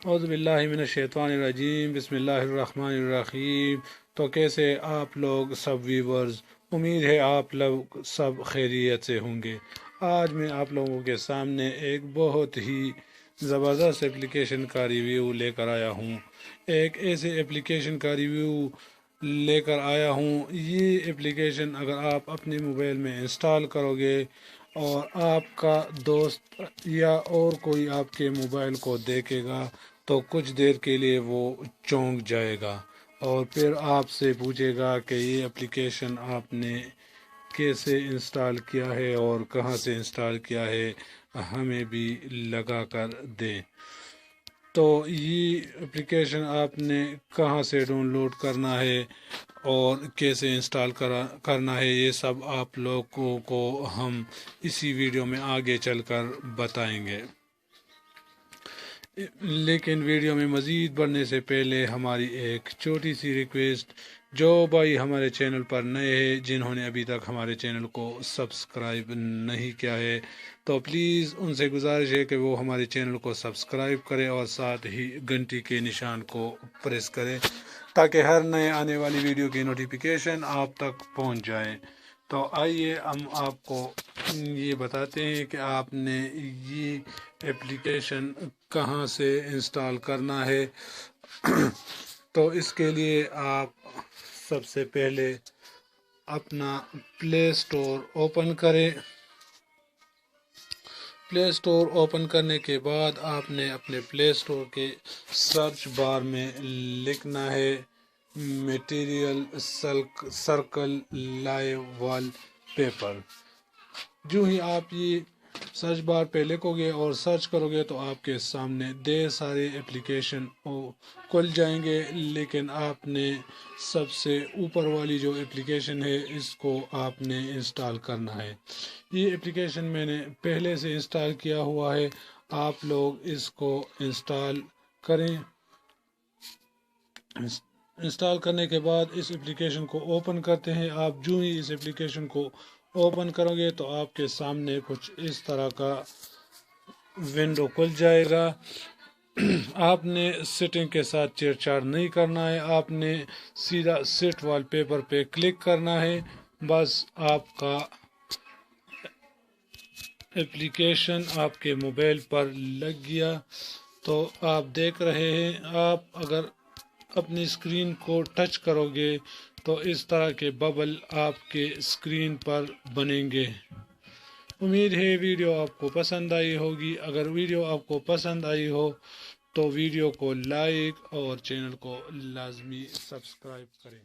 اعوذ باللہ من الشیطان الرجیم، بسم اللہ الرحمن الرحیم۔ تو کیسے آپ لوگ سب ویورز، امید ہے آپ لوگ سب خیریت سے ہوں گے۔ آج میں آپ لوگوں کے سامنے ایک بہت ہی زبردست اپلیکیشن کا ریویو لے کر آیا ہوں۔ ایک ایسے اپلیکیشن کا ریویو لے کر آیا ہوں، یہ اپلیکیشن اگر آپ اپنے موبائل میں انسٹال کرو گے اور آپ کا دوست یا اور کوئی آپ کے موبائل کو دیکھے گا تو کچھ دیر کے لیے وہ چونک جائے گا اور پھر آپ سے پوچھے گا کہ یہ اپلیکیشن آپ نے کیسے انسٹال کیا ہے اور کہاں سے انسٹال کیا ہے، ہمیں بھی لگا کر دیں۔ تو یہ اپلیکیشن آپ نے کہاں سے ڈاؤن لوڈ کرنا ہے اور کیسے انسٹال کرنا ہے، یہ سب آپ لوگوں کو ہم اسی ویڈیو میں آگے چل کر بتائیں گے۔ لیکن ویڈیو میں مزید بڑھنے سے پہلے ہماری ایک چھوٹی سی ریکویسٹ، جو بھائی ہمارے چینل پر نئے ہیں، جنہوں نے ابھی تک ہمارے چینل کو سبسکرائب نہیں کیا ہے، تو پلیز ان سے گزارش ہے کہ وہ ہمارے چینل کو سبسکرائب کرے اور ساتھ ہی گھنٹی کے نشان کو پریس کرے تاکہ ہر نئے آنے والی ویڈیو کی نوٹیفیکیشن آپ تک پہنچ جائے۔ تو آئیے ہم آپ کو یہ بتاتے ہیں کہ آپ نے یہ اپلیکیشن کہاں سے انسٹال کرنا ہے۔ تو اس کے لیے آپ سب سے پہلے اپنا پلے اسٹور اوپن کریں۔ پلے اسٹور اوپن کرنے کے بعد آپ نے اپنے پلے اسٹور کے سرچ بار میں لکھنا ہے material circle live wall paper. جو ہی آپ یہ سرچ بار پہ لکھو گے اور سرچ کرو گے تو آپ کے سامنے ڈھیر سارے اپلیکیشن کھل جائیں گے، لیکن آپ نے سب سے اوپر والی جو اپلیکیشن ہے اس کو آپ نے انسٹال کرنا ہے۔ یہ اپلیکیشن میں نے پہلے سے انسٹال کیا ہوا ہے، آپ لوگ اس کو انسٹال کریں۔ انسٹال کرنے کے بعد اس اپلیکیشن کو اوپن کرتے ہیں۔ آپ جو ہی اس اپلیکیشن کو اوپن کرو گے تو آپ کے سامنے کچھ اس طرح کا ونڈو کھل جائے گا۔ آپ نے سیٹنگ کے ساتھ چھیڑ چھاڑ نہیں کرنا ہے، آپ نے سیدھا سیٹ وال پیپر پہ کلک کرنا ہے۔ بس آپ کا اپلیکیشن آپ کے موبائل پر لگ گیا۔ تو آپ دیکھ رہے ہیں، آپ اگر اپنی اسکرین کو ٹچ کرو گے تو اس طرح کے ببل آپ کے اسکرین پر بنیں گے۔ امید ہے ویڈیو آپ کو پسند آئی ہوگی۔ اگر ویڈیو آپ کو پسند آئی ہو تو ویڈیو کو لائک اور چینل کو لازمی سبسکرائب کریں۔